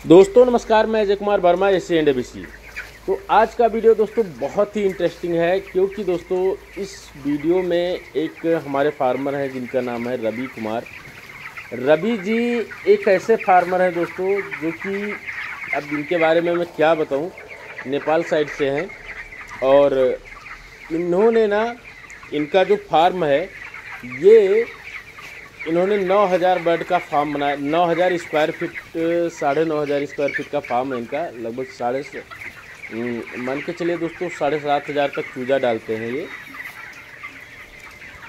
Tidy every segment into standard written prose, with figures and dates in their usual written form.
दोस्तों नमस्कार, मैं अजय कुमार वर्मा SC&ABC। तो आज का वीडियो दोस्तों बहुत ही इंटरेस्टिंग है, क्योंकि दोस्तों इस वीडियो में एक हमारे फार्मर हैं जिनका नाम है रवि कुमार। रवि जी एक ऐसे फार्मर हैं दोस्तों जो कि अब इनके बारे में मैं क्या बताऊं, नेपाल साइड से हैं। और इन्होंने इनका जो फार्म है ये इन्होंने 9000 बर्ड का फार्म बनाया। 9000 स्क्वायर फीट, 9500 स्क्वायर फीट का फार्म है इनका। लगभग मान के चलिए दोस्तों 7500 तक चूजा डालते हैं ये।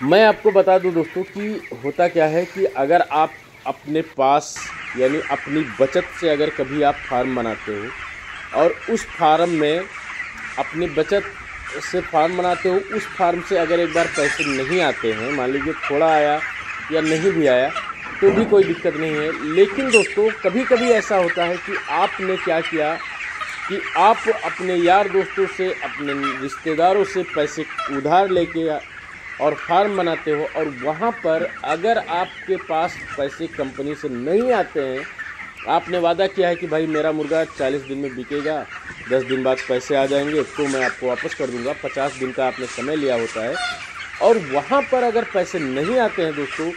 मैं आपको बता दूं दोस्तों कि होता क्या है कि अगर आप अपने पास यानी अपनी बचत से अगर कभी आप फार्म बनाते हो और उस फार्म में अपनी बचत से फार्म बनाते हो, उस फार्म से अगर एक बार पैसे नहीं आते हैं, मान लीजिए थोड़ा आया या नहीं भी आया तो भी कोई दिक्कत नहीं है। लेकिन दोस्तों कभी कभी ऐसा होता है कि आपने क्या किया कि आप अपने यार दोस्तों से, अपने रिश्तेदारों से पैसे उधार लेके और फार्म बनाते हो, और वहाँ पर अगर आपके पास पैसे कंपनी से नहीं आते हैं, आपने वादा किया है कि भाई मेरा मुर्गा 40 दिन में बिकेगा, 10 दिन बाद पैसे आ जाएंगे तो मैं आपको वापस कर दूंगा, 50 दिन का आपने समय लिया होता है, और वहाँ पर अगर पैसे नहीं आते हैं दोस्तों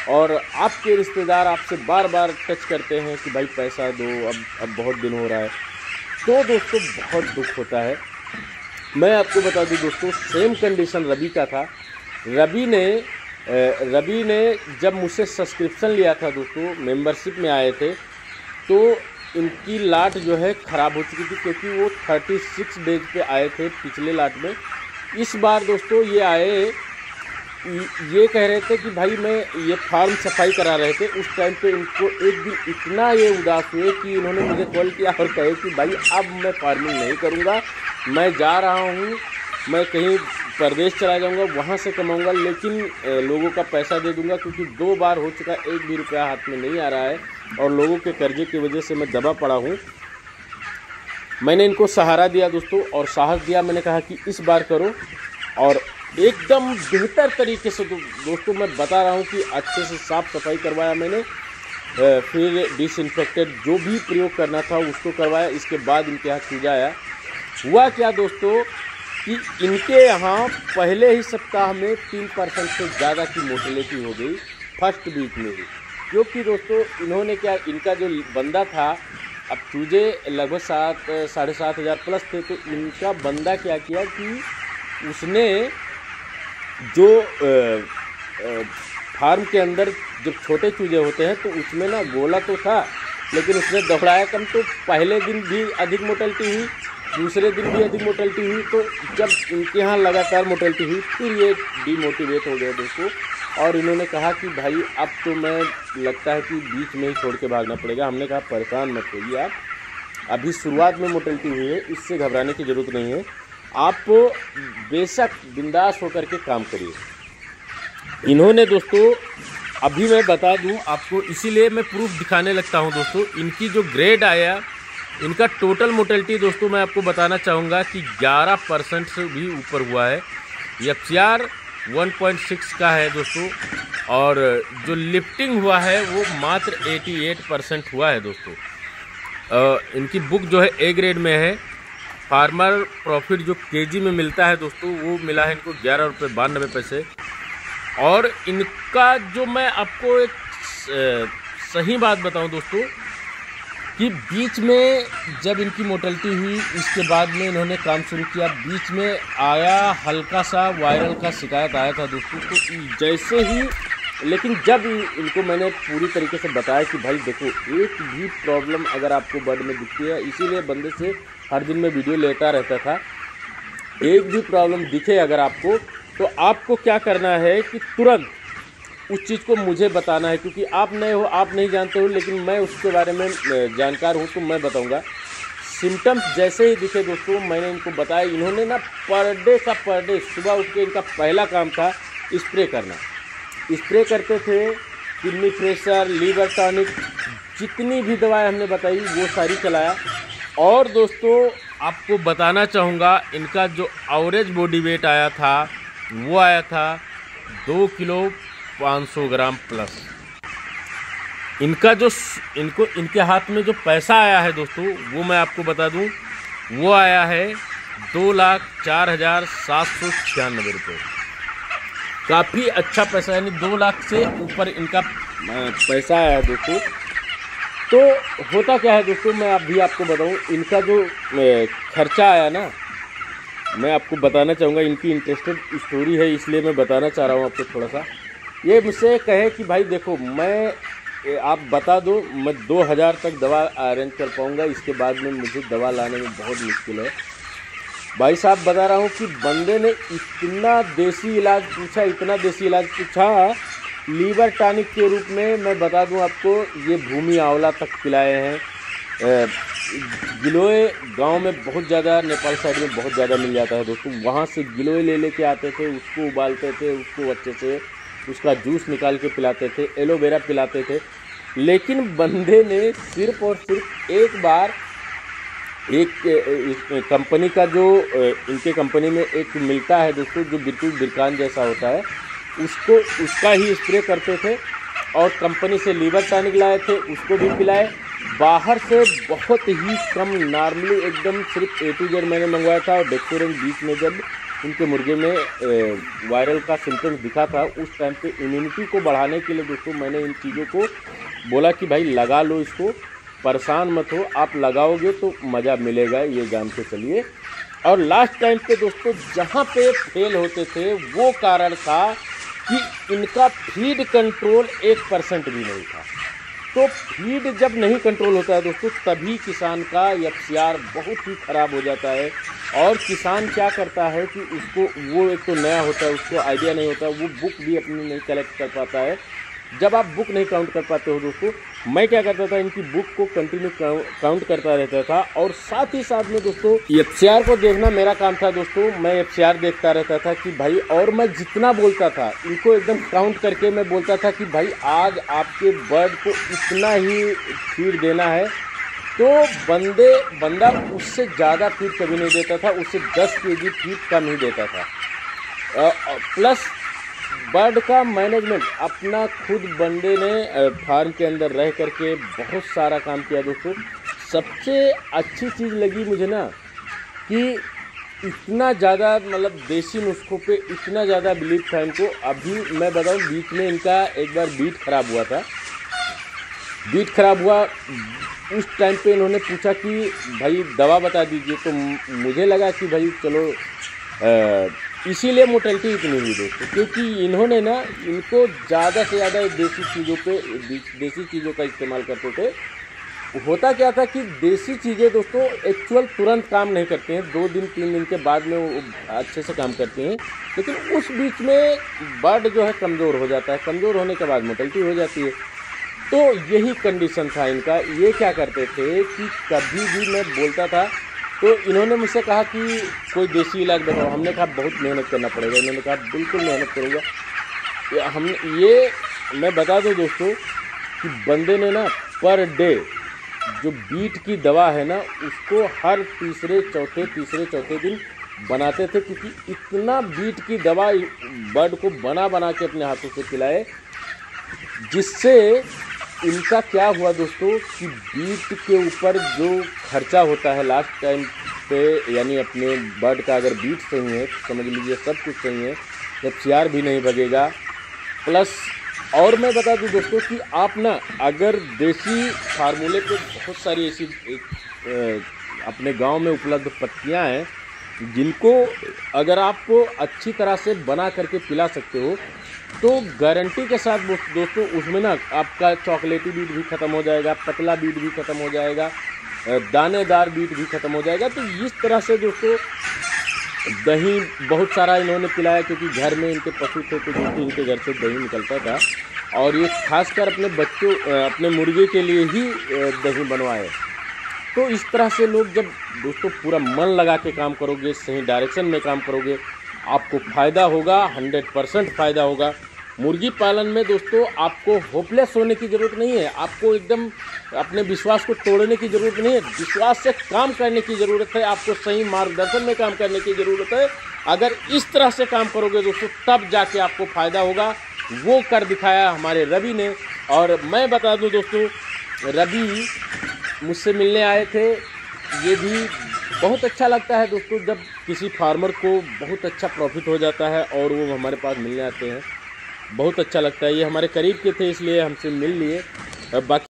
और आपके रिश्तेदार आपसे बार बार टच करते हैं कि भाई पैसा दो, अब बहुत दिन हो रहा है, तो दोस्तों बहुत दुख होता है। मैं आपको बता दूं दोस्तों, सेम कंडीशन रवि का था। रवि ने जब मुझसे सब्सक्रिप्शन लिया था दोस्तों, मेंबरशिप में आए थे, तो इनकी लाट जो है ख़राब हो चुकी थी, क्योंकि वो 36 डेज पे आए थे पिछले लाट में। इस बार दोस्तों ये आए, ये कह रहे थे कि भाई मैं ये फार्म सफाई करा रहे थे। उस टाइम पे इनको एक दिन इतना ये उदास हुए कि इन्होंने मुझे कॉल किया और कहे कि भाई अब मैं फार्मिंग नहीं करूँगा, मैं जा रहा हूँ, मैं कहीं प्रदेश चला जाऊँगा, वहाँ से कमाऊँगा, लेकिन लोगों का पैसा दे दूँगा, क्योंकि 2 बार हो चुका, एक भी रुपया हाथ में नहीं आ रहा है और लोगों के कर्जे की वजह से मैं दबा पड़ा हूँ। मैंने इनको सहारा दिया दोस्तों और साहस दिया। मैंने कहा कि इस बार करो, और एकदम बेहतर तरीके से दोस्तों मैं बता रहा हूँ कि अच्छे से साफ़ सफाई करवाया मैंने, फिर डिसइंफेक्टेड जो भी प्रयोग करना था उसको करवाया। इसके बाद इनके यहाँ चूजा आया। हुआ क्या दोस्तों कि इनके यहाँ पहले ही सप्ताह में 3% से ज़्यादा की मोर्टेलिटी हो गई फर्स्ट वीक में ही। क्योंकि दोस्तों इन्होंने क्या, इनका जो बंदा था, अब चूजे लगभग 7,500 प्लस थे, तो इनका बंदा क्या किया कि उसने जो फार्म के अंदर जब छोटे चूजे होते हैं तो उसमें गोला तो था, लेकिन उसने दौड़ाया कम, तो पहले दिन भी अधिक मोर्टेलिटी हुई, दूसरे दिन भी अधिक मोर्टेलिटी हुई। तो जब इनके यहाँ लगातार मोर्टेलिटी हुई, फिर ये डीमोटिवेट हो गए दोस्तों, और इन्होंने कहा कि भाई अब तो मैं लगता है कि बीच में ही छोड़ के भागना पड़ेगा। हमने कहा परेशान मत होइए आप, अभी शुरुआत में मोर्टेलिटी हुई है, इससे घबराने की ज़रूरत नहीं है, आप बेशक बिंदास होकर के काम करिए। इन्होंने दोस्तों, अभी मैं बता दूं आपको, इसीलिए मैं प्रूफ दिखाने लगता हूं दोस्तों, इनकी जो ग्रेड आया, इनका टोटल मोर्टेलिटी दोस्तों मैं आपको बताना चाहूँगा कि 11% से भी ऊपर हुआ है। FCR 1.6 का है दोस्तों, और जो लिफ्टिंग हुआ है वो मात्र 88% हुआ है दोस्तों। इनकी बुक जो है A ग्रेड में है। फार्मर प्रॉफिट जो केजी में मिलता है दोस्तों, वो मिला है इनको 11 रुपये 92 पैसे। और इनका जो मैं आपको एक सही बात बताऊं दोस्तों, कि बीच में जब इनकी मोर्टेलिटी हुई, इसके बाद में इन्होंने काम शुरू किया। बीच में आया हल्का सा वायरल का शिकायत आया था दोस्तों, तो जैसे ही, लेकिन जब इनको मैंने पूरी तरीके से बताया कि भाई देखो, एक भी प्रॉब्लम अगर आपको बर्ड में दिखती है, इसीलिए बंदे से हर दिन मैं वीडियो लेता रहता था, एक भी प्रॉब्लम दिखे अगर आपको, तो आपको क्या करना है कि तुरंत उस चीज़ को मुझे बताना है, क्योंकि आप नए हो, आप नहीं जानते हो, लेकिन मैं उसके बारे में जानकार हूँ, तो मैं बताऊँगा। सिम्टम्स जैसे ही दिखे दोस्तों, मैंने इनको बताया। इन्होंने पर डे सुबह उठ के इनका पहला काम था स्प्रे करना। स्प्रे करते थे, किडनी प्रेशर, लीवर टॉनिक, जितनी भी दवाएं हमने बताई वो सारी चलाया। और दोस्तों आपको बताना चाहूँगा, इनका जो एवरेज बॉडी वेट आया था वो आया था 2 किलो 500 ग्राम प्लस। इनके हाथ में जो पैसा आया है दोस्तों, वो मैं आपको बता दूं, वो आया है 2,04,796 रुपये। काफ़ी अच्छा पैसा, यानी 2 लाख से ऊपर इनका पैसा आया है दोस्तों। तो होता क्या है दोस्तों, मैं अभी आपको बताऊं, इनका जो खर्चा आया ना, मैं आपको बताना चाहूँगा। इनकी इंटरेस्टेड स्टोरी है, इसलिए मैं बताना चाह रहा हूँ आपको थोड़ा सा। ये मुझसे कहे कि भाई देखो, आप बता दो, मैं 2,000 तक दवा अरेंज कर पाऊँगा, इसके बाद में मुझे दवा लाने में बहुत मुश्किल है। भाई साहब बता रहा हूँ कि बंदे ने इतना देसी इलाज पूछा, इतना देसी इलाज पूछा, लीवर टॉनिक के रूप में मैं बता दूं आपको, ये भूमि आंवला तक पिलाए हैं। गिलोय गांव में बहुत ज़्यादा, नेपाल साइड में बहुत ज़्यादा मिल जाता है दोस्तों, वहाँ से गिलोय ले लेके आते थे, उसको उबालते थे, उसको अच्छे से उसका जूस निकाल के पिलाते थे, एलोवेरा पिलाते थे। लेकिन बंदे ने सिर्फ और सिर्फ एक बार एक कंपनी का जो इनके कंपनी में एक मिलता है दोस्तों, जो बिल्कुल बिरकान जैसा होता है, उसका ही स्प्रे करते थे और कंपनी से लीवर टॉनिक लाए थे, उसको भी पिलाए। बाहर से बहुत ही कम, नॉर्मली एकदम सिर्फ A to Z मैंने मंगवाया था। और डेक्टोरेंट बीच में जब उनके मुर्गे में वायरल का सिम्टम्स दिखा था, उस टाइम पे इम्यूनिटी को बढ़ाने के लिए दोस्तों मैंने इन चीज़ों को बोला कि भाई लगा लो इसको, परेशान मत हो, आप लगाओगे तो मज़ा मिलेगा, ये जान के चलिए। और लास्ट टाइम पे दोस्तों जहाँ पे फेल होते थे, वो कारण था कि इनका फीड कंट्रोल 1% भी नहीं था। तो फीड जब नहीं कंट्रोल होता है दोस्तों, तभी किसान का FCR बहुत ही ख़राब हो जाता है। और किसान क्या करता है कि उसको, वो एक तो नया होता है, उसको आइडिया नहीं होता, वो बुक भी अपनी नहीं कलेक्ट कर पाता है। जब आप बुक नहीं काउंट कर पाते हो दोस्तों, मैं क्या करता था, इनकी बुक को कंटिन्यू काउंट करता रहता था। और साथ ही साथ में दोस्तों FCR को देखना मेरा काम था दोस्तों। मैं FCR देखता रहता था कि भाई, और मैं जितना बोलता था इनको एकदम काउंट करके मैं बोलता था कि भाई आज आपके बर्ड को इतना ही फीड देना है। तो बंदा उससे ज़्यादा फीड कभी नहीं देता था, उससे 10 kg फीड कम ही देता था। प्लस बर्ड का मैनेजमेंट अपना खुद बंदे ने फार्म के अंदर रह करके बहुत सारा काम किया दोस्तों। सबसे अच्छी चीज़ लगी मुझे ना कि इतना ज़्यादा, मतलब देसी नुस्खों पे इतना ज़्यादा बिलीव था इनको। अभी मैं बताऊँ, बीच में इनका एक बार बीट ख़राब हुआ था। बीट ख़राब हुआ, उस टाइम पे इन्होंने पूछा कि भाई दवा बता दीजिए। तो मुझे लगा कि भाई चलो, इसीलिए मोर्टेलिटी इतनी हुई दोस्तों, क्योंकि इन्होंने ना, इनको ज़्यादा से ज़्यादा देसी चीज़ों का इस्तेमाल करते थे। होता क्या था कि देसी चीज़ें दोस्तों एक्चुअल तुरंत काम नहीं करते हैं, 2 दिन 3 दिन के बाद में वो अच्छे से काम करते हैं। लेकिन उस बीच में बर्ड जो है कमज़ोर हो जाता है, कमज़ोर होने के बाद मोर्टेलिटी हो जाती है। तो यही कंडीशन था इनका। ये क्या करते थे कि कभी भी मैं बोलता था तो इन्होंने मुझसे कहा कि कोई देसी इलाज बताओ। हमने कहा बहुत मेहनत करना पड़ेगा। इन्होंने कहा बिल्कुल मेहनत करूँगा। मैं बता दूं दोस्तों कि बंदे ने ना पर डे जो बीट की दवा है ना, उसको हर तीसरे चौथे दिन बनाते थे, क्योंकि इतना बीट की दवा बर्ड को बना के अपने हाथों से पिलाए। जिससे इनका क्या हुआ दोस्तों कि बीट के ऊपर जो खर्चा होता है लास्ट टाइम पे, यानी अपने बर्ड का अगर बीट सही है तो समझ लीजिए सब कुछ सही है, FCR भी नहीं भगेगा। प्लस और मैं बता दूं दोस्तों कि आप ना अगर देसी फार्मूले पे बहुत सारी ऐसी अपने गांव में उपलब्ध पत्तियां हैं, जिनको अगर आपको अच्छी तरह से बना करके पिला सकते हो, तो गारंटी के साथ दोस्तों उसमें ना आपका चॉकलेटी बीट भी ख़त्म हो जाएगा, पतला बीट भी ख़त्म हो जाएगा, दानेदार बीट भी ख़त्म हो जाएगा। तो इस तरह से दोस्तों दही बहुत सारा इन्होंने पिलाया, क्योंकि घर में इनके पशु थे तो दोस्तों इनके घर से दही निकलता था। और ये खासकर अपने मुर्गे के लिए ही दही बनवाए। तो इस तरह से लोग जब दोस्तों पूरा मन लगा के काम करोगे, सही डायरेक्शन में काम करोगे, आपको फ़ायदा होगा, 100% फ़ायदा होगा। मुर्गी पालन में दोस्तों आपको होपलेस होने की ज़रूरत नहीं है, आपको एकदम अपने विश्वास को तोड़ने की ज़रूरत नहीं है, विश्वास से काम करने की ज़रूरत है, आपको सही मार्गदर्शन में काम करने की ज़रूरत है। अगर इस तरह से काम करोगे दोस्तों, तब जाके आपको फ़ायदा होगा। वो कर दिखाया हमारे रवि ने और मैं बता दूं दोस्तों, रवि मुझसे मिलने आए थे। ये भी बहुत अच्छा लगता है दोस्तों जब किसी फार्मर को बहुत अच्छा प्रॉफिट हो जाता है और वो हमारे पास मिलने आते हैं, बहुत अच्छा लगता है। ये हमारे करीब के थे इसलिए हमसे मिल लिए। बाकी